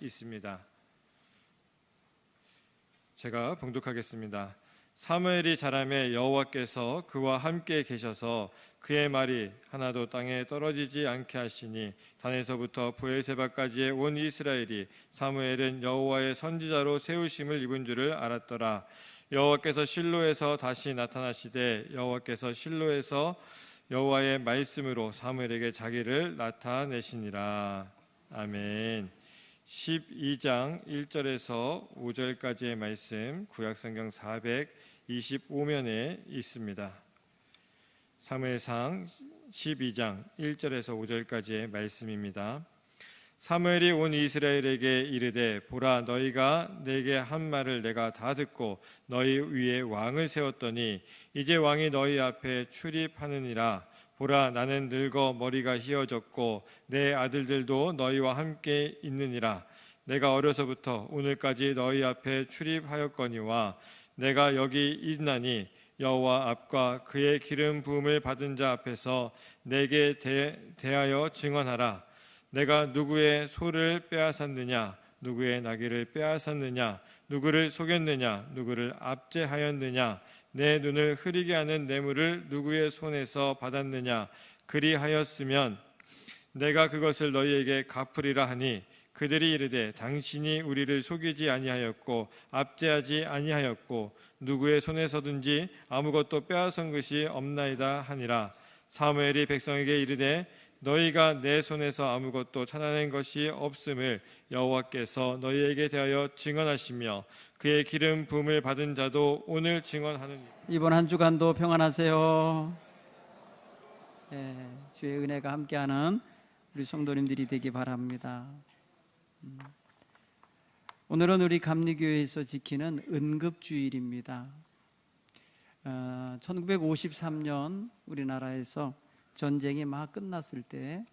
있습니다. 제가 봉독하겠습니다. 사무엘이 자라매 여호와께서 그와 함께 계셔서 그의 말이 하나도 땅에 떨어지지 않게 하시니 단에서부터 브엘세바까지의 온 이스라엘이 사무엘은 여호와의 선지자로 세우심을 입은 줄을 알았더라. 여호와께서 실로에서 다시 나타나시되 여호와께서 실로에서 여호와의 말씀으로 사무엘에게 자기를 나타내시니라. 아멘. 12장 1절에서 5절까지의 말씀 구약성경 425면에 있습니다. 사무엘상 12장 1절에서 5절까지의 말씀입니다. 사무엘이 온 이스라엘에게 이르되 보라 너희가 내게 한 말을 내가 다 듣고 너희 위에 왕을 세웠더니 이제 왕이 너희 앞에 출입하느니라. 보라 나는 늙어 머리가 휘어졌고 내 아들들도 너희와 함께 있느니라. 내가 어려서부터 오늘까지 너희 앞에 출입하였거니와 내가 여기 있나니 여호와 앞과 그의 기름 부음을 받은 자 앞에서 내게 대하여 증언하라. 내가 누구의 소를 빼앗았느냐 누구의 나귀를 빼앗았느냐 누구를 속였느냐 누구를 압제하였느냐 내 눈을 흐리게 하는 뇌물을 누구의 손에서 받았느냐 그리하였으면 내가 그것을 너희에게 갚으리라 하니 그들이 이르되 당신이 우리를 속이지 아니하였고 압제하지 아니하였고 누구의 손에서든지 아무것도 빼앗은 것이 없나이다 하니라. 사무엘이 백성에게 이르되 너희가 내 손에서 아무것도 찾아낸 것이 없음을 여호와께서 너희에게 대하여 증언하시며 그의 기름 부음을 받은 자도 오늘 증언하느니라. 이번 한 주간도 평안하세요. 주의 은혜가 함께하는 우리 성도님들이 되기 바랍니다. 오늘은 우리 감리교회에서 지키는 은급주일입니다. 1953년 우리나라에서 전쟁이 막 끝났을 때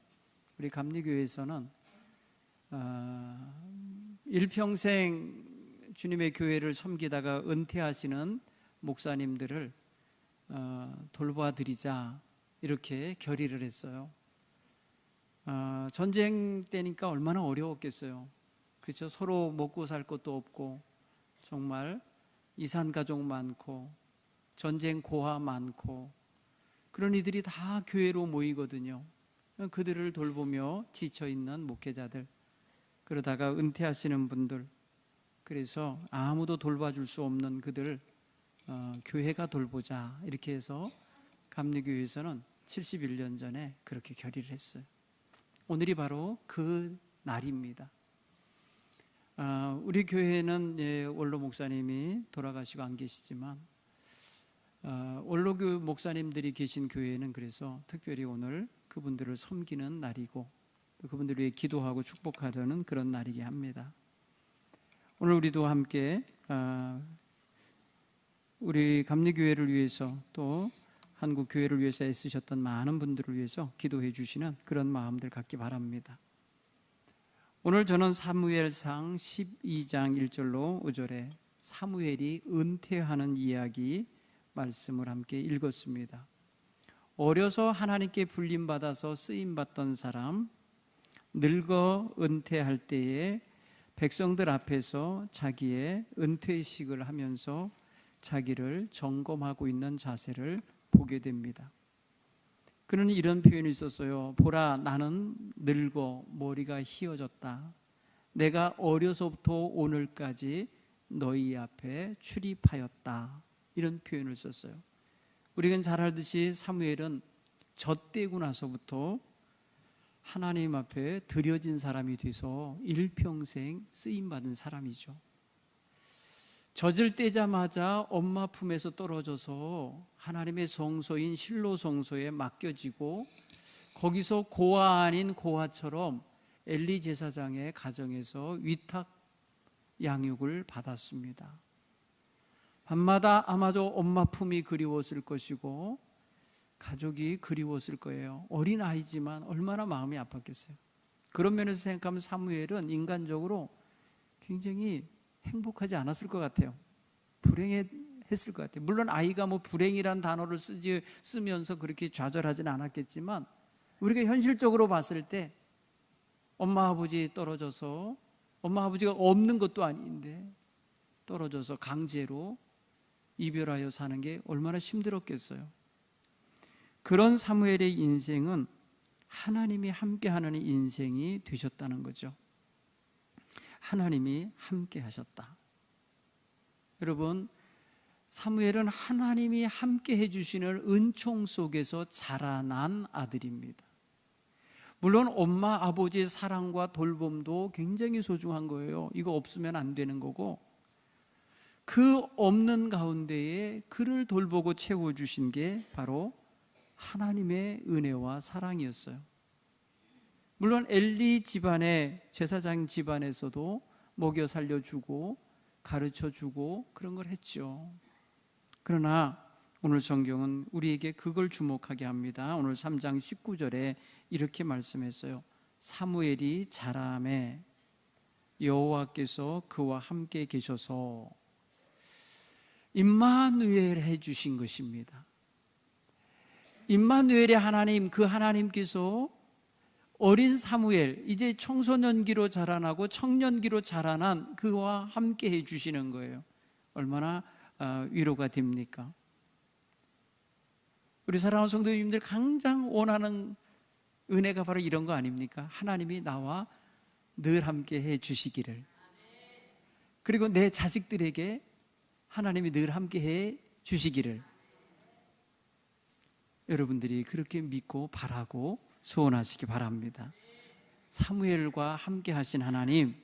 우리 감리교회에서는 일평생 주님의 교회를 섬기다가 은퇴하시는 목사님들을 돌봐드리자 이렇게 결의를 했어요. 전쟁 때니까 얼마나 어려웠겠어요. 그렇죠? 서로 먹고 살 것도 없고 정말 이산가족 많고 전쟁 고아 많고 그런 이들이 다 교회로 모이거든요. 그들을 돌보며 지쳐있는 목회자들, 그러다가 은퇴하시는 분들, 그래서 아무도 돌봐줄 수 없는 그들 교회가 돌보자 이렇게 해서 감리교회에서는 71년 전에 그렇게 결의를 했어요. 오늘이 바로 그 날입니다. 우리 교회는 원로 목사님이 돌아가시고 안 계시지만 원로교 목사님들이 계신 교회는 그래서 특별히 오늘 그분들을 섬기는 날이고 또 그분들을 위해 기도하고 축복하려는 그런 날이게 합니다. 오늘 우리도 함께 우리 감리교회를 위해서 또 한국 교회를 위해서 애쓰셨던 많은 분들을 위해서 기도해 주시는 그런 마음들 갖기 바랍니다. 오늘 저는 사무엘상 12장 1절로 5절에 사무엘이 은퇴하는 이야기 말씀을 함께 읽었습니다. 어려서 하나님께 불림받아서 쓰임받던 사람, 늙어 은퇴할 때에 백성들 앞에서 자기의 은퇴식을 하면서 자기를 점검하고 있는 자세를 보게 됩니다. 그는 이런 표현이 있었어요. 보라 나는 늙어 머리가 휘어졌다. 내가 어려서부터 오늘까지 너희 앞에 출입하였다. 이런 표현을 썼어요. 우리가 잘 알듯이 사무엘은 젖되고 나서부터 하나님 앞에 드려진 사람이 돼서 일평생 쓰임받은 사람이죠. 젖을 떼자마자 엄마 품에서 떨어져서 하나님의 성소인 실로 성소에 맡겨지고 거기서 고아 아닌 고아처럼 엘리 제사장의 가정에서 위탁 양육을 받았습니다. 밤마다 아마도 엄마 품이 그리웠을 것이고 가족이 그리웠을 거예요. 어린 아이지만 얼마나 마음이 아팠겠어요. 그런 면에서 생각하면 사무엘은 인간적으로 굉장히 행복하지 않았을 것 같아요. 불행했을 것 같아요. 물론 아이가 뭐 불행이란 단어를 쓰면서 그렇게 좌절하지는 않았겠지만 우리가 현실적으로 봤을 때 엄마 아버지 떨어져서 엄마 아버지가 없는 것도 아닌데 떨어져서 강제로 이별하여 사는 게 얼마나 힘들었겠어요. 그런 사무엘의 인생은 하나님이 함께하는 인생이 되셨다는 거죠. 하나님이 함께 하셨다. 여러분, 사무엘은 하나님이 함께 해주시는 은총 속에서 자라난 아들입니다. 물론 엄마 아버지의 사랑과 돌봄도 굉장히 소중한 거예요. 이거 없으면 안 되는 거고, 그 없는 가운데에 그를 돌보고 채워주신 게 바로 하나님의 은혜와 사랑이었어요. 물론 엘리 집안의 제사장 집안에서도 먹여 살려주고 가르쳐주고 그런 걸 했죠. 그러나 오늘 성경은 우리에게 그걸 주목하게 합니다. 오늘 3장 19절에 이렇게 말씀했어요. 사무엘이 자라매 여호와께서 그와 함께 계셔서 임마누엘 해주신 것입니다. 임마누엘의 하나님, 그 하나님께서 어린 사무엘, 이제 청소년기로 자라나고 청년기로 자라난 그와 함께 해주시는 거예요. 얼마나 위로가 됩니까? 우리 사랑하는 성도님들 가장 원하는 은혜가 바로 이런 거 아닙니까? 하나님이 나와 늘 함께 해주시기를, 그리고 내 자식들에게 하나님이 늘 함께 해주시기를 여러분들이 그렇게 믿고 바라고 소원하시기 바랍니다. 사무엘과 함께 하신 하나님,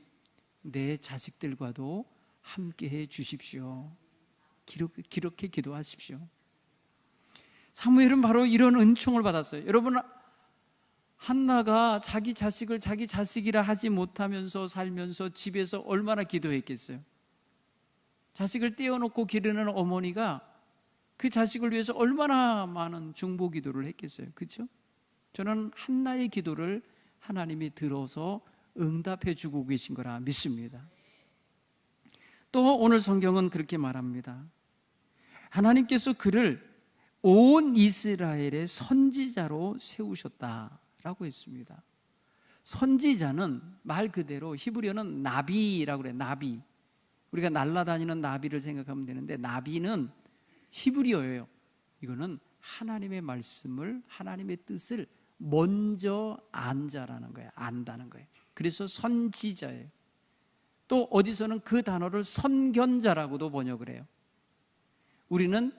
내 자식들과도 함께 해 주십시오. 그렇게 기도하십시오. 사무엘은 바로 이런 은총을 받았어요. 여러분, 한나가 자기 자식을 자기 자식이라 하지 못하면서 살면서 집에서 얼마나 기도했겠어요. 자식을 떼어놓고 기르는 어머니가 그 자식을 위해서 얼마나 많은 중보 기도를 했겠어요. 그렇죠? 저는 한나의 기도를 하나님이 들어서 응답해 주고 계신 거라 믿습니다. 또 오늘 성경은 그렇게 말합니다. 하나님께서 그를 온 이스라엘의 선지자로 세우셨다라고 했습니다. 선지자는 말 그대로 히브리어는 나비라고 그래요. 나비. 우리가 날아다니는 나비를 생각하면 되는데, 나비는 히브리어예요. 이거는 하나님의 말씀을, 하나님의 뜻을 먼저 안자라는 거예요. 안다는 거예요. 그래서 선지자예요. 또 어디서는 그 단어를 선견자라고도 번역을 해요. 우리는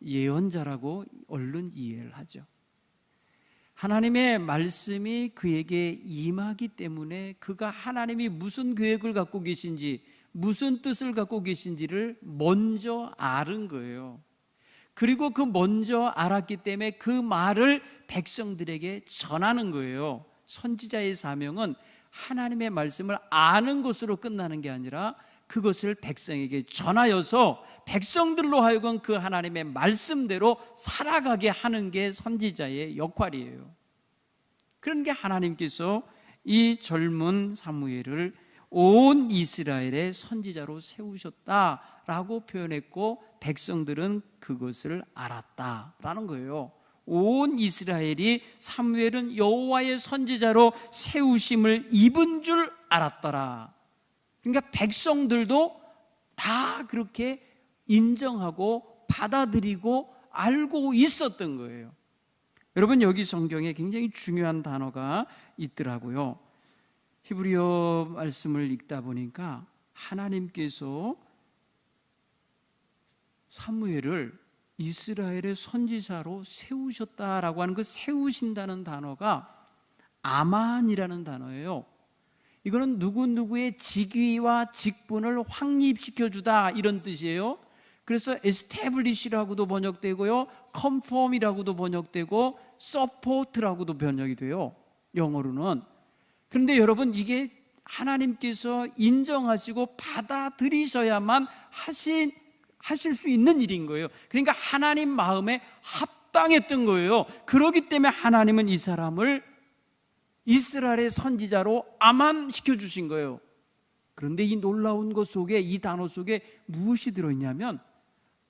예언자라고 얼른 이해를 하죠. 하나님의 말씀이 그에게 임하기 때문에 그가 하나님이 무슨 계획을 갖고 계신지, 무슨 뜻을 갖고 계신지를 먼저 알은 거예요. 그리고 그 먼저 알았기 때문에 그 말을 백성들에게 전하는 거예요. 선지자의 사명은 하나님의 말씀을 아는 것으로 끝나는 게 아니라 그것을 백성에게 전하여서 백성들로 하여금 그 하나님의 말씀대로 살아가게 하는 게 선지자의 역할이에요. 그런 게 하나님께서 이 젊은 사무엘을 온 이스라엘의 선지자로 세우셨다라고 표현했고, 백성들은 그것을 알았다라는 거예요. 온 이스라엘이 사무엘은 여호와의 선지자로 세우심을 입은 줄 알았더라. 그러니까 백성들도 다 그렇게 인정하고 받아들이고 알고 있었던 거예요. 여러분, 여기 성경에 굉장히 중요한 단어가 있더라고요. 히브리어 말씀을 읽다 보니까 하나님께서 사무엘을 이스라엘의 선지자로 세우셨다라고 하는 그 세우신다는 단어가 아만이라는 단어예요. 이거는 누구누구의 직위와 직분을 확립시켜주다, 이런 뜻이에요. 그래서 establish라고도 번역되고요, conform이라고도 번역되고 support라고도 번역이 돼요, 영어로는. 그런데 여러분, 이게 하나님께서 인정하시고 받아들이셔야만 하실 수 있는 일인 거예요. 그러니까 하나님 마음에 합당했던 거예요. 그렇기 때문에 하나님은 이 사람을 이스라엘의 선지자로 아만시켜 주신 거예요. 그런데 이 놀라운 것 속에, 이 단어 속에 무엇이 들어있냐면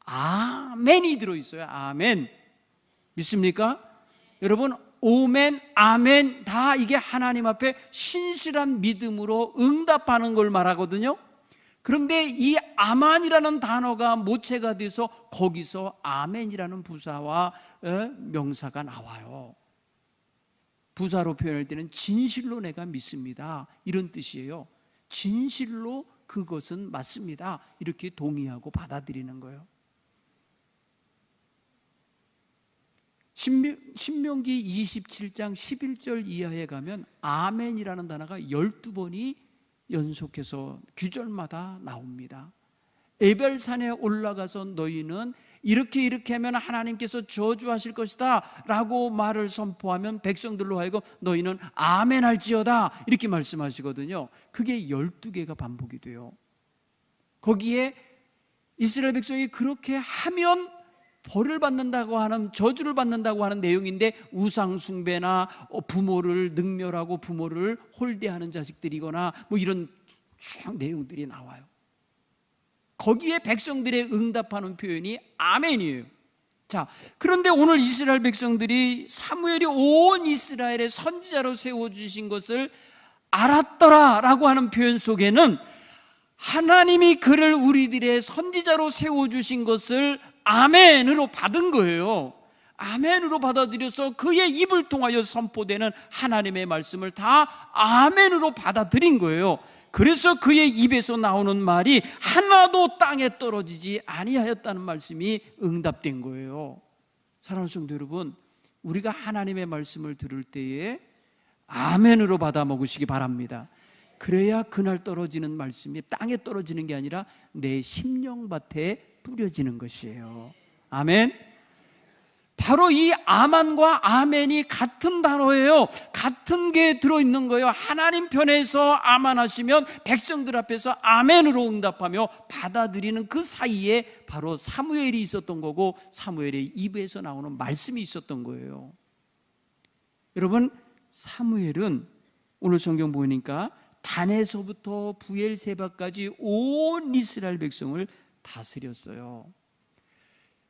아멘이 들어있어요. 아멘. 믿습니까? 여러분, 오멘, 아멘 다 이게 하나님 앞에 신실한 믿음으로 응답하는 걸 말하거든요. 그런데 이 아만이라는 단어가 모체가 돼서 거기서 아멘이라는 부사와 명사가 나와요. 부사로 표현할 때는 진실로 내가 믿습니다, 이런 뜻이에요. 진실로 그것은 맞습니다, 이렇게 동의하고 받아들이는 거예요. 신명기 27장 11절 이하에 가면 아멘이라는 단어가 12번이 연속해서 규절마다 나옵니다. 에벨산에 올라가서 너희는 이렇게 하면 하나님께서 저주하실 것이다 라고 말을 선포하면 백성들로 하여금 너희는 아멘 할지어다 이렇게 말씀하시거든요. 그게 12개가 반복이 돼요. 거기에 이스라엘 백성이 그렇게 하면 벌을 받는다고 하는, 저주를 받는다고 하는 내용인데, 우상 숭배나 부모를 능멸하고 부모를 홀대하는 자식들이거나 뭐 이런 쭉 내용들이 나와요. 거기에 백성들의 응답하는 표현이 아멘이에요. 자, 그런데 오늘 이스라엘 백성들이 사무엘이 온 이스라엘의 선지자로 세워주신 것을 알았더라 라고 하는 표현 속에는 하나님이 그를 우리들의 선지자로 세워주신 것을 아멘으로 받은 거예요. 아멘으로 받아들여서 그의 입을 통하여 선포되는 하나님의 말씀을 다 아멘으로 받아들인 거예요. 그래서 그의 입에서 나오는 말이 하나도 땅에 떨어지지 아니하였다는 말씀이 응답된 거예요. 사랑하는 성도 여러분, 우리가 하나님의 말씀을 들을 때에 아멘으로 받아 먹으시기 바랍니다. 그래야 그날 떨어지는 말씀이 땅에 떨어지는 게 아니라 내 심령밭에 뿌려지는 것이에요. 아멘. 바로 이 아만과 아멘이 같은 단어예요. 같은 게 들어있는 거예요. 하나님 편에서 아만하시면 백성들 앞에서 아멘으로 응답하며 받아들이는 그 사이에 바로 사무엘이 있었던 거고, 사무엘의 입에서 나오는 말씀이 있었던 거예요. 여러분, 사무엘은 오늘 성경 보니까 단에서부터 부엘세바까지 온 이스라엘 백성을 다스렸어요.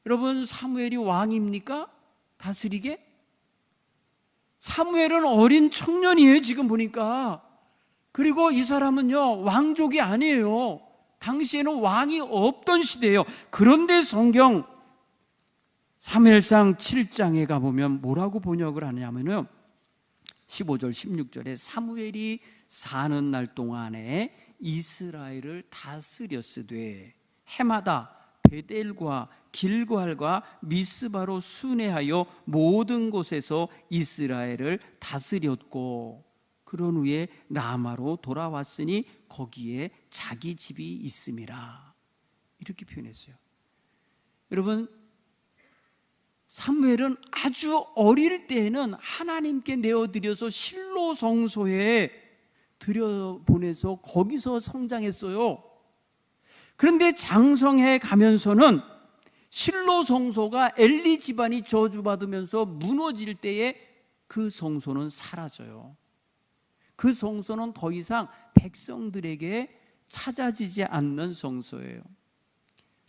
여러분, 사무엘이 왕입니까? 다스리게? 사무엘은 어린 청년이에요, 지금 보니까. 그리고 이 사람은요, 왕족이 아니에요. 당시에는 왕이 없던 시대예요. 그런데 성경 사무엘상 7장에 가보면 뭐라고 번역을 하냐면요, 15절 16절에 사무엘이 사는 날 동안에 이스라엘을 다스렸으되 해마다 베델과 길갈과 미스바로 순회하여 모든 곳에서 이스라엘을 다스렸고, 그런 후에 라마로 돌아왔으니 거기에 자기 집이 있음이라, 이렇게 표현했어요. 여러분, 사무엘은 아주 어릴 때에는 하나님께 내어드려서 실로 성소에 들여보내서 거기서 성장했어요. 그런데 장성해 가면서는 실로 성소가 엘리 집안이 저주받으면서 무너질 때에 그 성소는 사라져요. 그 성소는 더 이상 백성들에게 찾아지지 않는 성소예요.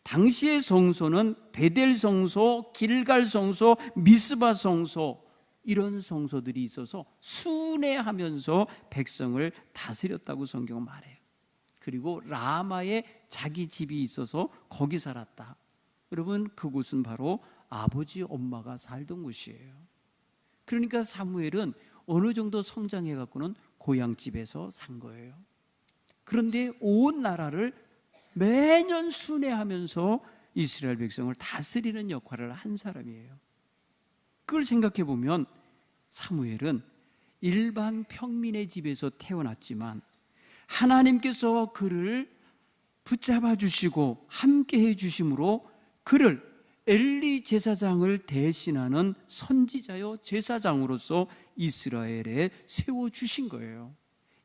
당시의 성소는 베델 성소, 길갈 성소, 미스바 성소, 이런 성소들이 있어서 순회하면서 백성을 다스렸다고 성경은 말해요. 그리고 라마에 자기 집이 있어서 거기 살았다. 여러분, 그곳은 바로 아버지 엄마가 살던 곳이에요. 그러니까 사무엘은 어느 정도 성장해 갖고는 고향집에서 산 거예요. 그런데 온 나라를 매년 순회하면서 이스라엘 백성을 다스리는 역할을 한 사람이에요. 그걸 생각해 보면 사무엘은 일반 평민의 집에서 태어났지만 하나님께서 그를 붙잡아 주시고 함께 해 주심으로 그를 엘리 제사장을 대신하는 선지자요 제사장으로서 이스라엘에 세워주신 거예요.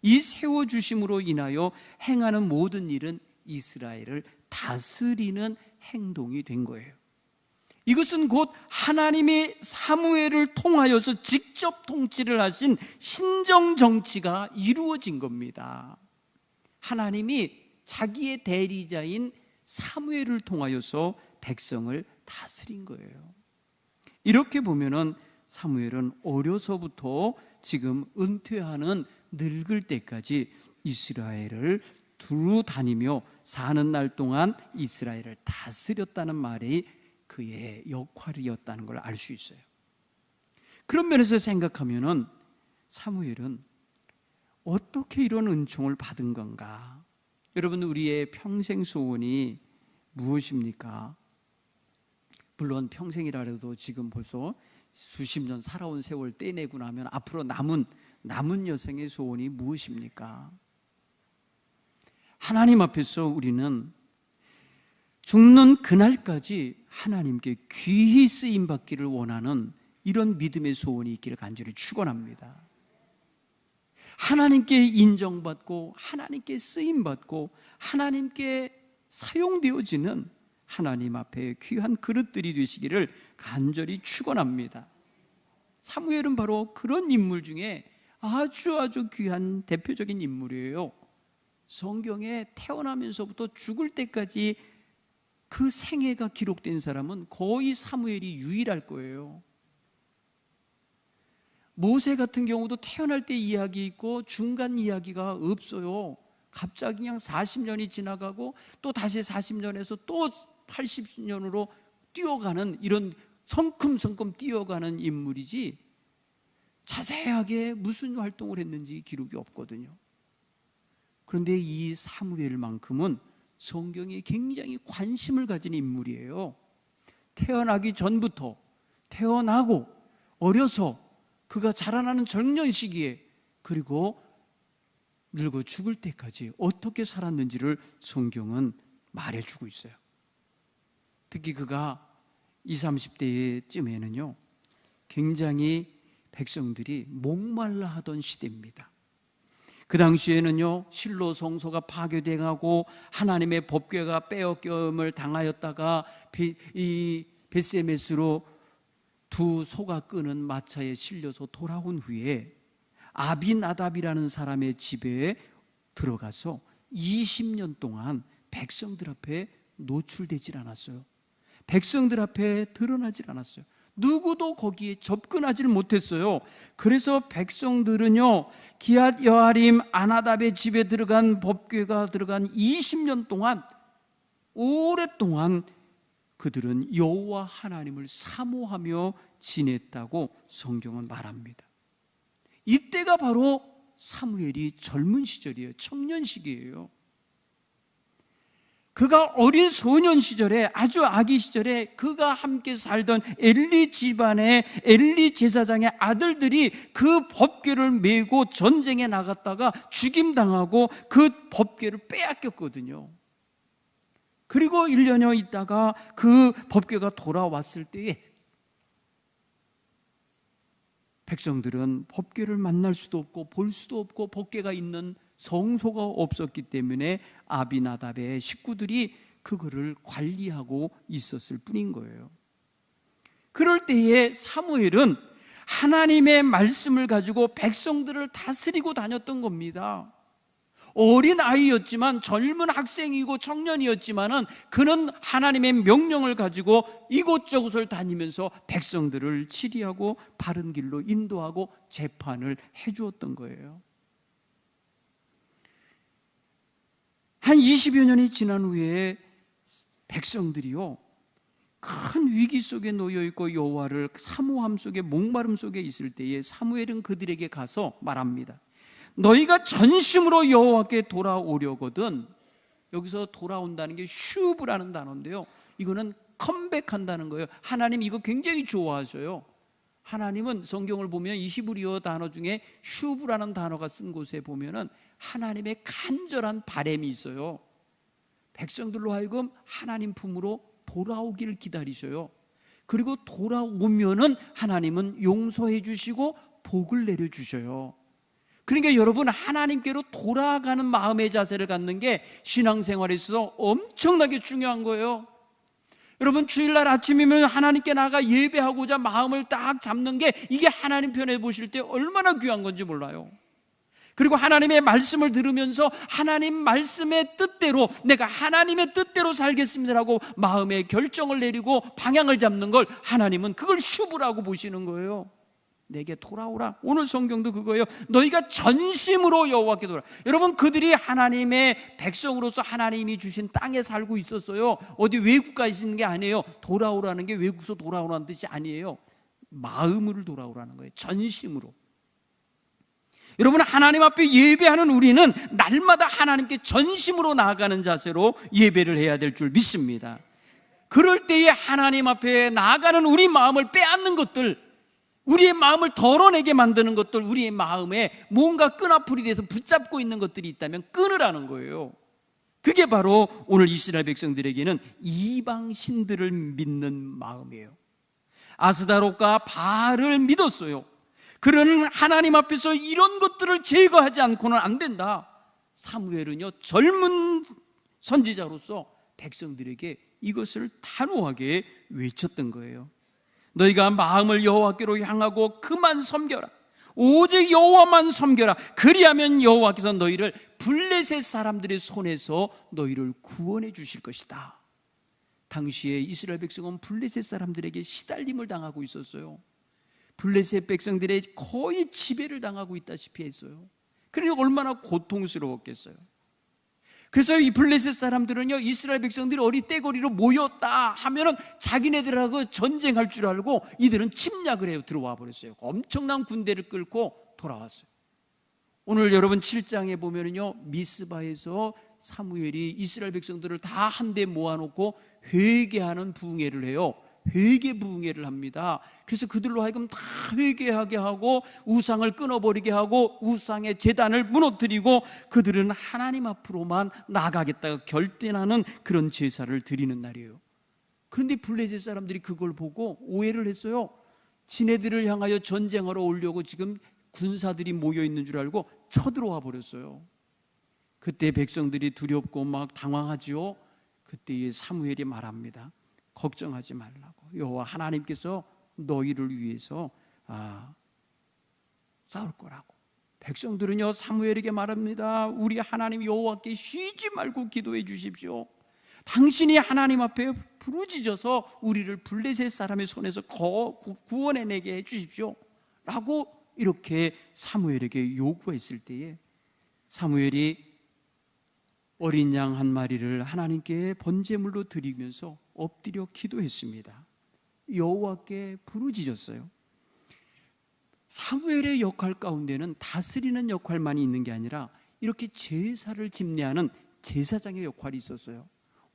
이 세워주심으로 인하여 행하는 모든 일은 이스라엘을 다스리는 행동이 된 거예요. 이것은 곧 하나님이 사무엘을 통하여서 직접 통치를 하신 신정정치가 이루어진 겁니다. 하나님이 자기의 대리자인 사무엘을 통하여서 백성을 다스린 거예요. 이렇게 보면은 사무엘은 어려서부터 지금 은퇴하는 늙을 때까지 이스라엘을 두루 다니며 사는 날 동안 이스라엘을 다스렸다는 말이 그의 역할이었다는 걸 알 수 있어요. 그런 면에서 생각하면은 사무엘은 어떻게 이런 은총을 받은 건가? 여러분, 우리의 평생 소원이 무엇입니까? 물론 평생이라 해도 지금 벌써 수십 년 살아온 세월 떼내고 나면 앞으로 남은 여생의 소원이 무엇입니까? 하나님 앞에서 우리는 죽는 그날까지 하나님께 귀히 쓰임 받기를 원하는 이런 믿음의 소원이 있기를 간절히 축원합니다. 하나님께 인정받고 하나님께 쓰임 받고 하나님께 사용되어지는 하나님 앞에 귀한 그릇들이 되시기를 간절히 축원합니다. 사무엘은 바로 그런 인물 중에 아주 귀한 대표적인 인물이에요. 성경에 태어나면서부터 죽을 때까지 그 생애가 기록된 사람은 거의 사무엘이 유일할 거예요. 모세 같은 경우도 태어날 때 이야기 있고 중간 이야기가 없어요. 갑자기 그냥 40년이 지나가고 또 다시 40년에서 또 80년으로 뛰어가는, 이런 성큼성큼 뛰어가는 인물이지 자세하게 무슨 활동을 했는지 기록이 없거든요. 그런데 이 사무엘만큼은 성경에 굉장히 관심을 가진 인물이에요. 태어나기 전부터, 태어나고 어려서 그가 자라나는 청년 시기에, 그리고 늙어 죽을 때까지 어떻게 살았는지를 성경은 말해주고 있어요. 특히 그가 20, 30대쯤에는요 굉장히 백성들이 목말라 하던 시대입니다. 그 당시에는요 실로 성소가 파괴되고 하나님의 법궤가 빼앗김을 당하였다가 이 벳세메스로 두 소가 끄는 마차에 실려서 돌아온 후에 아비나답이라는 사람의 집에 들어가서 20년 동안 백성들 앞에 노출되질 않았어요. 백성들 앞에 드러나질 않았어요. 누구도 거기에 접근하지를 못했어요. 그래서 백성들은요 기앗 여아림 아나답의 집에 들어간 법궤가 들어간 20년 동안, 오랫동안 그들은 여호와 하나님을 사모하며 지냈다고 성경은 말합니다. 이때가 바로 사무엘이 젊은 시절이에요. 청년 시기예요. 그가 어린 소년 시절에, 아주 아기 시절에 그가 함께 살던 엘리 집안의 엘리 제사장의 아들들이 그 법궤를 메고 전쟁에 나갔다가 죽임당하고 그 법궤를 빼앗겼거든요. 그리고 1년여 있다가 그 법궤가 돌아왔을 때에 백성들은 법궤를 만날 수도 없고 볼 수도 없고 법궤가 있는 성소가 없었기 때문에 아비나답의 식구들이 그거를 관리하고 있었을 뿐인 거예요. 그럴 때에 사무엘은 하나님의 말씀을 가지고 백성들을 다스리고 다녔던 겁니다. 어린 아이였지만, 젊은 학생이고 청년이었지만은 그는 하나님의 명령을 가지고 이곳저곳을 다니면서 백성들을 치리하고 바른 길로 인도하고 재판을 해주었던 거예요. 한 20여 년이 지난 후에 백성들이요 큰 위기 속에 놓여 있고 여호와를 사모함 속에, 목마름 속에 있을 때에 사무엘은 그들에게 가서 말합니다. 너희가 전심으로 여호와께 돌아오려거든. 여기서 돌아온다는 게 슈브라는 단어인데요, 이거는 컴백한다는 거예요. 하나님 이거 굉장히 좋아하셔요. 하나님은 성경을 보면 이 히브리어 단어 중에 슈브라는 단어가 쓴 곳에 보면은 하나님의 간절한 바람이 있어요. 백성들로 하여금 하나님 품으로 돌아오기를 기다리셔요. 그리고 돌아오면은 하나님은 용서해 주시고 복을 내려 주셔요. 그러니까 여러분, 하나님께로 돌아가는 마음의 자세를 갖는 게 신앙생활에 있어서 엄청나게 중요한 거예요. 여러분, 주일날 아침이면 하나님께 나가 예배하고자 마음을 딱 잡는 게, 이게 하나님 편에 보실 때 얼마나 귀한 건지 몰라요. 그리고 하나님의 말씀을 들으면서 하나님 말씀의 뜻대로, 내가 하나님의 뜻대로 살겠습니다라고 마음의 결정을 내리고 방향을 잡는 걸 하나님은 그걸 슈브라고 보시는 거예요. 내게 돌아오라. 오늘 성경도 그거예요. 너희가 전심으로 여호와께 돌아오라. 여러분, 그들이 하나님의 백성으로서 하나님이 주신 땅에 살고 있었어요. 어디 외국가 있는 게 아니에요. 돌아오라는 게 외국에서 돌아오라는 뜻이 아니에요. 마음으로 돌아오라는 거예요. 전심으로. 여러분, 하나님 앞에 예배하는 우리는 날마다 하나님께 전심으로 나아가는 자세로 예배를 해야 될 줄 믿습니다. 그럴 때에 하나님 앞에 나아가는 우리 마음을 빼앗는 것들, 우리의 마음을 덜어내게 만드는 것들, 우리의 마음에 뭔가 끈아풀이 돼서 붙잡고 있는 것들이 있다면 끊으라는 거예요. 그게 바로 오늘 이스라엘 백성들에게는 이방 신들을 믿는 마음이에요. 아스다롯과 바알을 믿었어요. 그러는 하나님 앞에서 이런 것들을 제거하지 않고는 안 된다. 사무엘은요, 젊은 선지자로서 백성들에게 이것을 단호하게 외쳤던 거예요. 너희가 마음을 여호와께로 향하고 그만 섬겨라. 오직 여호와만 섬겨라. 그리하면 여호와께서 너희를 블레셋 사람들의 손에서 너희를 구원해 주실 것이다. 당시에 이스라엘 백성은 블레셋 사람들에게 시달림을 당하고 있었어요. 블레셋 백성들의 거의 지배를 당하고 있다시피 했어요. 그러니 얼마나 고통스러웠겠어요. 그래서 이 블레셋 사람들은요, 이스라엘 백성들이 어디 떼거리로 모였다 하면은 자기네들하고 전쟁할 줄 알고 이들은 침략을 해요. 들어와 버렸어요. 엄청난 군대를 끌고 돌아왔어요. 오늘 여러분 7장에 보면은요, 미스바에서 사무엘이 이스라엘 백성들을 다 한데 모아놓고 회개하는 부흥회를 해요. 회개 부흥회를 합니다. 그래서 그들로 하여금 다 회개하게 하고 우상을 끊어버리게 하고 우상의 제단을 무너뜨리고 그들은 하나님 앞으로만 나가겠다고 결단하는 그런 제사를 드리는 날이에요. 그런데 블레셋 사람들이 그걸 보고 오해를 했어요. 지네들을 향하여 전쟁하러 오려고 지금 군사들이 모여 있는 줄 알고 쳐들어와 버렸어요. 그때 백성들이 두렵고 막 당황하지요. 그때에 사무엘이 말합니다. 걱정하지 말라고. 여호와 하나님께서 너희를 위해서 싸울 거라고. 백성들은요, 사무엘에게 말합니다. 우리 하나님 여호와께 쉬지 말고 기도해 주십시오. 당신이 하나님 앞에 부르짖어서 우리를 블레셋 사람의 손에서 구원해내게 해 주십시오 라고 이렇게 사무엘에게 요구했을 때에 사무엘이 어린 양 한 마리를 하나님께 번제물로 드리면서 엎드려 기도했습니다. 여호와께 부르짖었어요. 사무엘의 역할 가운데는 다스리는 역할만이 있는 게 아니라 이렇게 제사를 집례하는 제사장의 역할이 있었어요.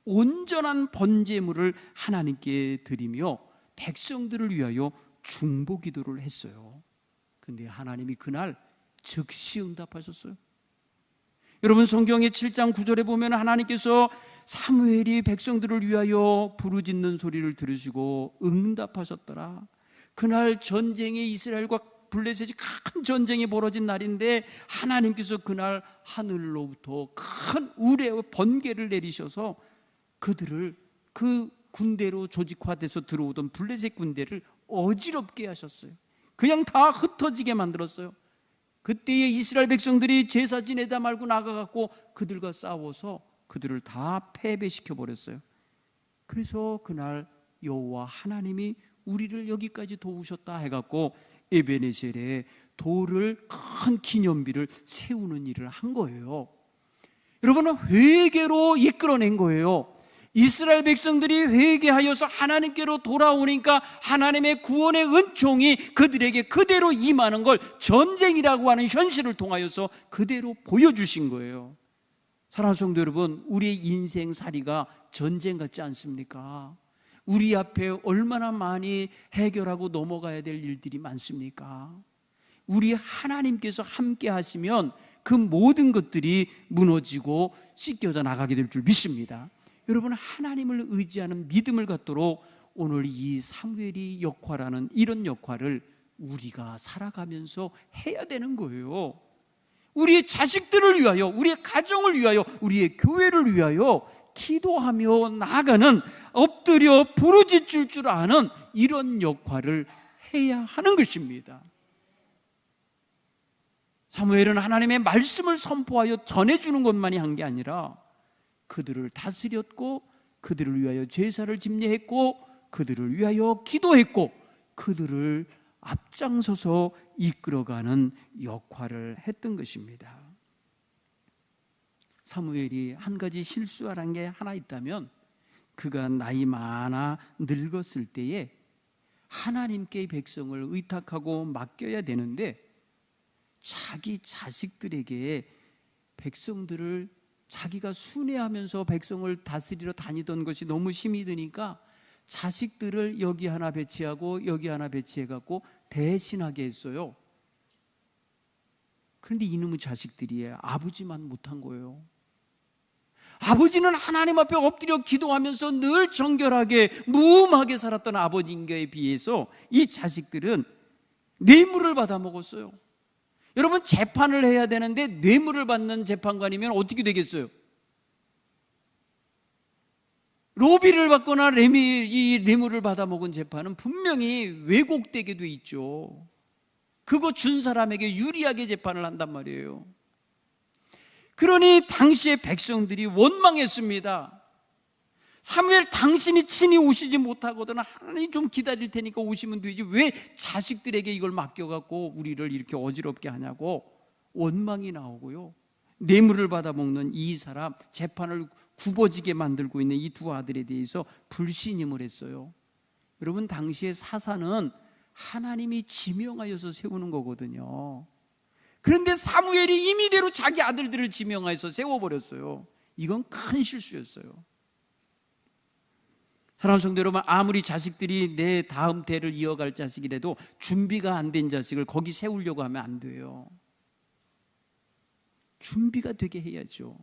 온전한 번제물을 하나님께 드리며 백성들을 위하여 중보 기도를 했어요. 근데 하나님이 그날 즉시 응답하셨어요. 여러분, 성경의 7장 9절에 보면 하나님께서 사무엘이 백성들을 위하여 부르짖는 소리를 들으시고 응답하셨더라. 그날 전쟁에 이스라엘과 블레셋이 큰 전쟁이 벌어진 날인데 하나님께서 그날 하늘로부터 큰 우레와 번개를 내리셔서 그들을 그 군대로 조직화돼서 들어오던 블레셋 군대를 어지럽게 하셨어요. 그냥 다 흩어지게 만들었어요. 그때에 이스라엘 백성들이 제사 지내다 말고 나가갖고 그들과 싸워서 그들을 다 패배시켜 버렸어요. 그래서 그날 여호와 하나님이 우리를 여기까지 도우셨다 해갖고 에베네셀에 돌을 큰 기념비를 세우는 일을 한 거예요. 여러분은 회개로 이끌어낸 거예요. 이스라엘 백성들이 회개하여서 하나님께로 돌아오니까 하나님의 구원의 은총이 그들에게 그대로 임하는 걸 전쟁이라고 하는 현실을 통하여서 그대로 보여주신 거예요. 사랑하는 성도 여러분, 우리의 인생살이가 전쟁 같지 않습니까? 우리 앞에 얼마나 많이 해결하고 넘어가야 될 일들이 많습니까? 우리 하나님께서 함께 하시면 그 모든 것들이 무너지고 씻겨져 나가게 될 줄 믿습니다. 여러분, 하나님을 의지하는 믿음을 갖도록 오늘 이 사무엘이 역할하는 이런 역할을 우리가 살아가면서 해야 되는 거예요. 우리의 자식들을 위하여, 우리의 가정을 위하여, 우리의 교회를 위하여 기도하며 나아가는, 엎드려 부르짖을 줄 아는 이런 역할을 해야 하는 것입니다. 사무엘은 하나님의 말씀을 선포하여 전해주는 것만이 한 게 아니라 그들을 다스렸고 그들을 위하여 제사를 집례했고 그들을 위하여 기도했고 그들을 앞장서서 이끌어가는 역할을 했던 것입니다. 사무엘이 한 가지 실수하는 게 하나 있다면, 그가 나이 많아 늙었을 때에 하나님께 백성을 의탁하고 맡겨야 되는데, 자기 자식들에게 백성들을 자기가 순회하면서 백성을 다스리러 다니던 것이 너무 힘이 드니까 자식들을 여기 하나 배치하고 여기 하나 배치해갖고 대신하게 했어요. 그런데 이놈의 자식들이 아버지만 못한 거예요. 아버지는 하나님 앞에 엎드려 기도하면서 늘 정결하게 무음하게 살았던 아버지인가에 비해서 이 자식들은 뇌물을 받아 먹었어요. 여러분, 재판을 해야 되는데 뇌물을 받는 재판관이면 어떻게 되겠어요? 로비를 받거나 이 뇌물을 받아 먹은 재판은 분명히 왜곡되게 돼 있죠. 그거 준 사람에게 유리하게 재판을 한단 말이에요. 그러니 당시의 백성들이 원망했습니다. 사무엘, 당신이 친히 오시지 못하거든 하나님 좀 기다릴 테니까 오시면 되지, 왜 자식들에게 이걸 맡겨갖고 우리를 이렇게 어지럽게 하냐고 원망이 나오고요. 뇌물을 받아먹는 이 사람, 재판을 굽어지게 만들고 있는 이 두 아들에 대해서 불신임을 했어요. 여러분, 당시의 사사는 하나님이 지명하여서 세우는 거거든요. 그런데 사무엘이 임의대로 자기 아들들을 지명하여서 세워버렸어요. 이건 큰 실수였어요. 사랑하는 성도 여러분, 아무리 자식들이 내 다음 대를 이어갈 자식이라도 준비가 안 된 자식을 거기 세우려고 하면 안 돼요. 준비가 되게 해야죠.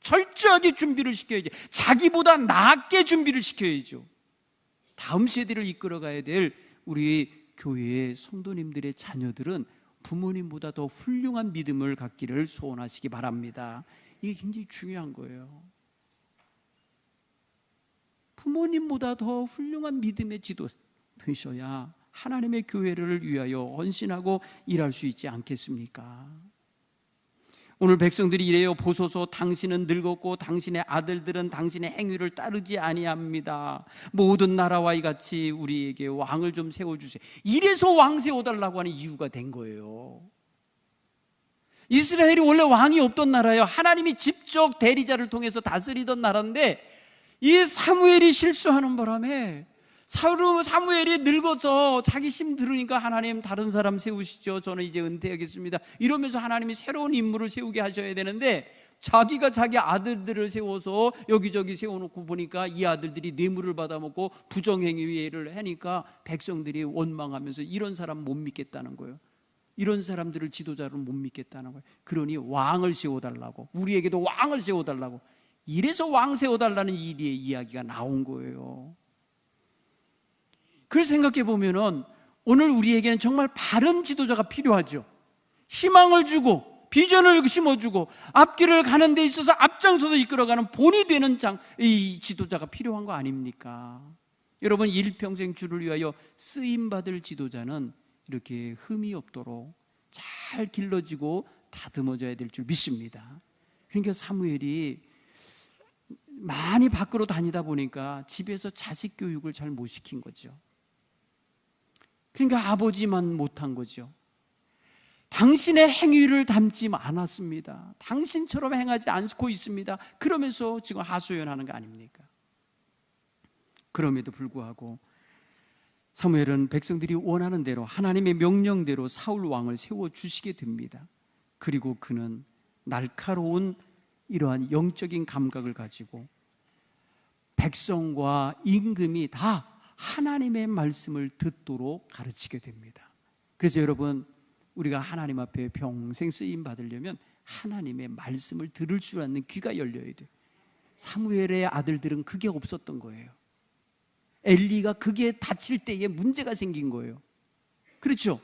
철저하게 준비를 시켜야지. 자기보다 낫게 준비를 시켜야죠. 다음 세대를 이끌어가야 될 우리 교회의 성도님들의 자녀들은 부모님보다 더 훌륭한 믿음을 갖기를 소원하시기 바랍니다. 이게 굉장히 중요한 거예요. 부모님보다 더 훌륭한 믿음의 지도 되셔야 하나님의 교회를 위하여 헌신하고 일할 수 있지 않겠습니까? 오늘 백성들이 이래요. 보소서, 당신은 늙었고 당신의 아들들은 당신의 행위를 따르지 아니합니다. 모든 나라와 이같이 우리에게 왕을 좀 세워주세요. 이래서 왕 세워달라고 하는 이유가 된 거예요. 이스라엘이 원래 왕이 없던 나라예요. 하나님이 직접 대리자를 통해서 다스리던 나라인데, 이 사무엘이 실수하는 바람에 사무엘이 늙어서 자기 힘 들으니까 하나님 다른 사람 세우시죠. 저는 이제 은퇴하겠습니다. 이러면서 하나님이 새로운 인물을 세우게 하셔야 되는데, 자기가 자기 아들들을 세워서 여기저기 세워놓고 보니까 이 아들들이 뇌물을 받아먹고 부정행위를 하니까 백성들이 원망하면서 이런 사람 못 믿겠다는 거예요. 이런 사람들을 지도자로 못 믿겠다는 거예요. 그러니 왕을 세워달라고, 우리에게도 왕을 세워달라고, 이래서 왕 세워달라는 일의 이야기가 나온 거예요. 그걸 생각해 보면은 오늘 우리에게는 정말 바른 지도자가 필요하죠. 희망을 주고 비전을 심어주고 앞길을 가는 데 있어서 앞장서서 이끌어가는 본이 되는 이 지도자가 필요한 거 아닙니까? 여러분, 일평생 주를 위하여 쓰임받을 지도자는 이렇게 흠이 없도록 잘 길러지고 다듬어져야 될 줄 믿습니다. 그러니까 사무엘이 많이 밖으로 다니다 보니까 집에서 자식 교육을 잘 못 시킨 거죠. 그러니까 아버지만 못한 거죠. 당신의 행위를 닮지 않았습니다. 당신처럼 행하지 않고 있습니다. 그러면서 지금 하소연하는 거 아닙니까? 그럼에도 불구하고 사무엘은 백성들이 원하는 대로 하나님의 명령대로 사울 왕을 세워주시게 됩니다. 그리고 그는 날카로운 이러한 영적인 감각을 가지고 백성과 임금이 다 하나님의 말씀을 듣도록 가르치게 됩니다. 그래서 여러분, 우리가 하나님 앞에 평생 쓰임 받으려면 하나님의 말씀을 들을 줄 아는 귀가 열려야 돼요. 사무엘의 아들들은 그게 없었던 거예요. 엘리가 그게 다칠 때에 문제가 생긴 거예요. 그렇죠?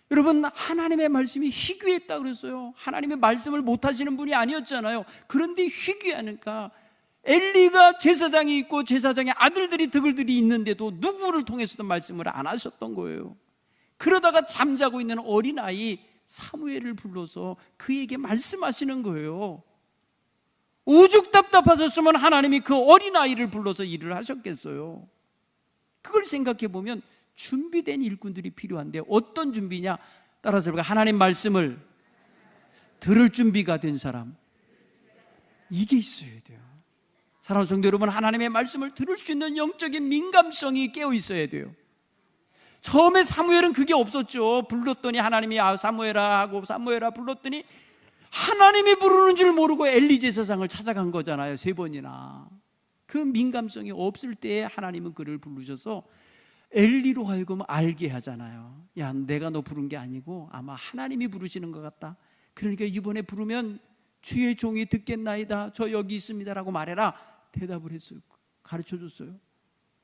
여러분, 하나님의 말씀이 희귀했다 그랬어요. 하나님의 말씀을 못하시는 분이 아니었잖아요. 그런데 희귀하니까 엘리가 제사장이 있고 제사장의 아들들이 드글들이 있는데도 누구를 통해서도 말씀을 안 하셨던 거예요. 그러다가 잠자고 있는 어린아이 사무엘을 불러서 그에게 말씀하시는 거예요. 오죽 답답하셨으면 하나님이 그 어린아이를 불러서 일을 하셨겠어요. 그걸 생각해 보면 준비된 일꾼들이 필요한데 어떤 준비냐? 따라서 하나님 말씀을 들을 준비가 된 사람, 이게 있어야 돼요. 사랑하는 성도 여러분, 하나님의 말씀을 들을 수 있는 영적인 민감성이 깨어 있어야 돼요. 처음에 사무엘은 그게 없었죠. 불렀더니 하나님이 사무엘아 하고 사무엘아 불렀더니 하나님이 부르는 줄 모르고 엘리 제사장을 찾아간 거잖아요. 3번이나. 그 민감성이 없을 때에 하나님은 그를 부르셔서 엘리로 하여금 알게 하잖아요. 야, 내가 너 부른 게 아니고 아마 하나님이 부르시는 것 같다. 그러니까 이번에 부르면 주의 종이 듣겠나이다. 저 여기 있습니다라고 말해라. 대답을 했어요. 가르쳐줬어요.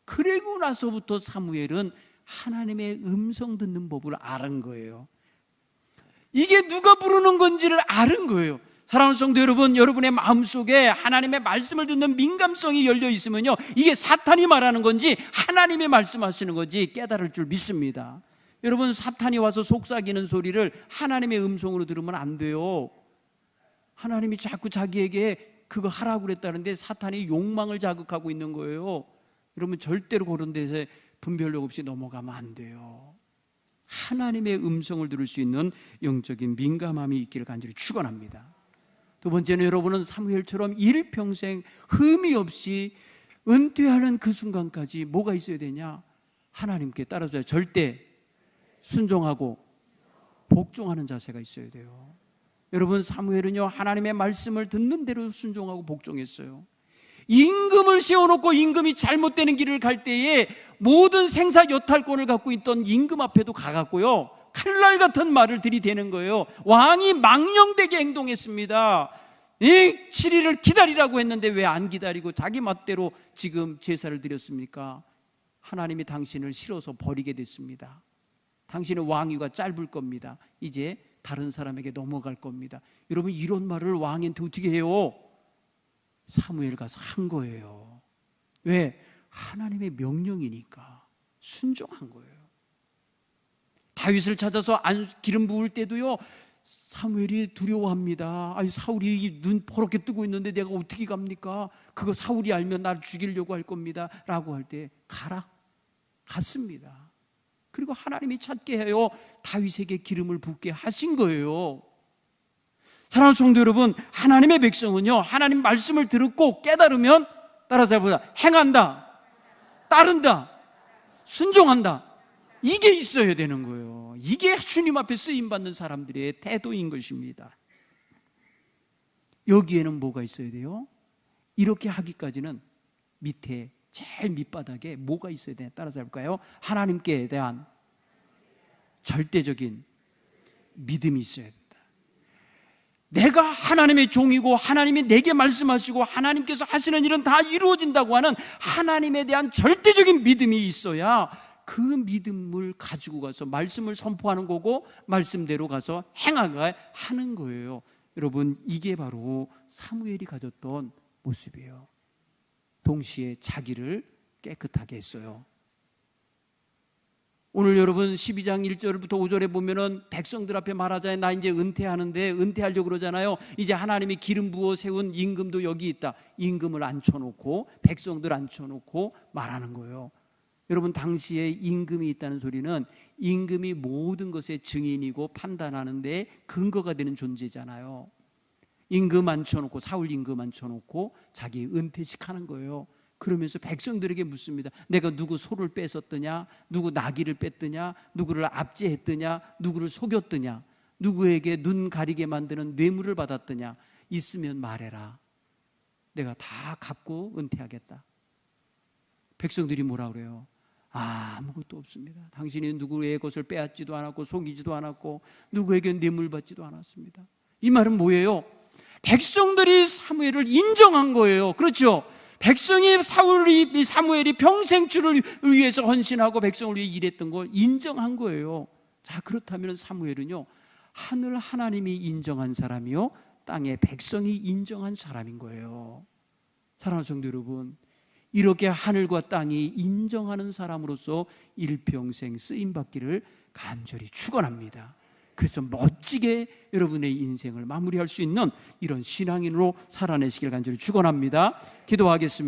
그리고 나서부터 사무엘은 하나님의 음성 듣는 법을 알은 거예요. 이게 누가 부르는 건지를 알은 거예요. 사랑하는 성도 여러분, 여러분의 마음속에 하나님의 말씀을 듣는 민감성이 열려 있으면요, 이게 사탄이 말하는 건지 하나님이 말씀하시는 건지 깨달을 줄 믿습니다. 여러분, 사탄이 와서 속삭이는 소리를 하나님의 음성으로 들으면 안 돼요. 하나님이 자꾸 자기에게 그거 하라고 그랬다는데 사탄이 욕망을 자극하고 있는 거예요. 여러분, 절대로 그런 데서 분별력 없이 넘어가면 안 돼요. 하나님의 음성을 들을 수 있는 영적인 민감함이 있기를 간절히 축원합니다. 두 번째는 여러분은 사무엘처럼 일평생 흠이 없이 은퇴하는 그 순간까지 뭐가 있어야 되냐? 하나님께 따라줘야 절대 순종하고 복종하는 자세가 있어야 돼요. 여러분, 사무엘은요, 하나님의 말씀을 듣는 대로 순종하고 복종했어요. 임금을 세워놓고 임금이 잘못되는 길을 갈 때에 모든 생사 여탈권을 갖고 있던 임금 앞에도 가갔고요, 칼날 같은 말을 들이대는 거예요. 왕이 망령되게 행동했습니다. 7일을 기다리라고 했는데 왜 안 기다리고 자기 멋대로 지금 제사를 드렸습니까? 하나님이 당신을 싫어서 버리게 됐습니다. 당신의 왕위가 짧을 겁니다. 이제 다른 사람에게 넘어갈 겁니다. 여러분, 이런 말을 왕한테 어떻게 해요? 사무엘 가서 한 거예요. 왜? 하나님의 명령이니까 순종한 거예요. 다윗을 찾아서 기름 부을 때도요, 사무엘이 두려워합니다. 아니, 사울이 눈 퍼렇게 뜨고 있는데 내가 어떻게 갑니까? 그거 사울이 알면 나를 죽이려고 할 겁니다 라고 할 때 가라, 갔습니다. 그리고 하나님이 찾게 해요. 다윗에게 기름을 붓게 하신 거예요. 사랑하는 성도 여러분, 하나님의 백성은요, 하나님 말씀을 듣고 깨달으면 따라서 해보자. 행한다, 따른다, 순종한다. 이게 있어야 되는 거예요. 이게 주님 앞에 쓰임받는 사람들의 태도인 것입니다. 여기에는 뭐가 있어야 돼요? 이렇게 하기까지는 밑에 제일 밑바닥에 뭐가 있어야 되냐? 따라서 해볼까요? 하나님께 대한 절대적인 믿음이 있어야 된다. 내가 하나님의 종이고 하나님이 내게 말씀하시고 하나님께서 하시는 일은 다 이루어진다고 하는 하나님에 대한 절대적인 믿음이 있어야 그 믿음을 가지고 가서 말씀을 선포하는 거고 말씀대로 가서 행하게 하는 거예요. 여러분, 이게 바로 사무엘이 가졌던 모습이에요. 동시에 자기를 깨끗하게 했어요. 오늘 여러분 12장 1절부터 5절에 보면은 백성들 앞에 말하자면 나 이제 은퇴하는데, 은퇴하려고 그러잖아요. 이제 하나님이 기름 부어 세운 임금도 여기 있다. 임금을 앉혀놓고 백성들 앉혀놓고 말하는 거예요. 여러분, 당시에 임금이 있다는 소리는 임금이 모든 것의 증인이고 판단하는 데 근거가 되는 존재잖아요. 임금 앉혀놓고, 사울 임금 앉혀놓고 자기 은퇴식 하는 거예요. 그러면서 백성들에게 묻습니다. 내가 누구 소를 뺏었더냐, 누구 나귀를 뺐더냐, 누구를 압제했더냐, 누구를 속였더냐, 누구에게 눈 가리게 만드는 뇌물을 받았더냐, 있으면 말해라. 내가 다 갚고 은퇴하겠다. 백성들이 뭐라 그래요? 아무것도 없습니다. 당신이 누구의 것을 빼앗지도 않았고 속이지도 않았고 누구에게 뇌물 받지도 않았습니다. 이 말은 뭐예요? 백성들이 사무엘을 인정한 거예요. 그렇죠? 백성이 사무엘이 평생 주를 위해서 헌신하고 백성을 위해 일했던 걸 인정한 거예요. 자, 그렇다면 사무엘은요, 하늘 하나님이 인정한 사람이요, 땅의 백성이 인정한 사람인 거예요. 사랑하는 성도 여러분, 이렇게 하늘과 땅이 인정하는 사람으로서 일평생 쓰임받기를 간절히 축원합니다. 그래서 멋지게 여러분의 인생을 마무리할 수 있는 이런 신앙인으로 살아내시길 간절히 축원합니다. 기도하겠습니다.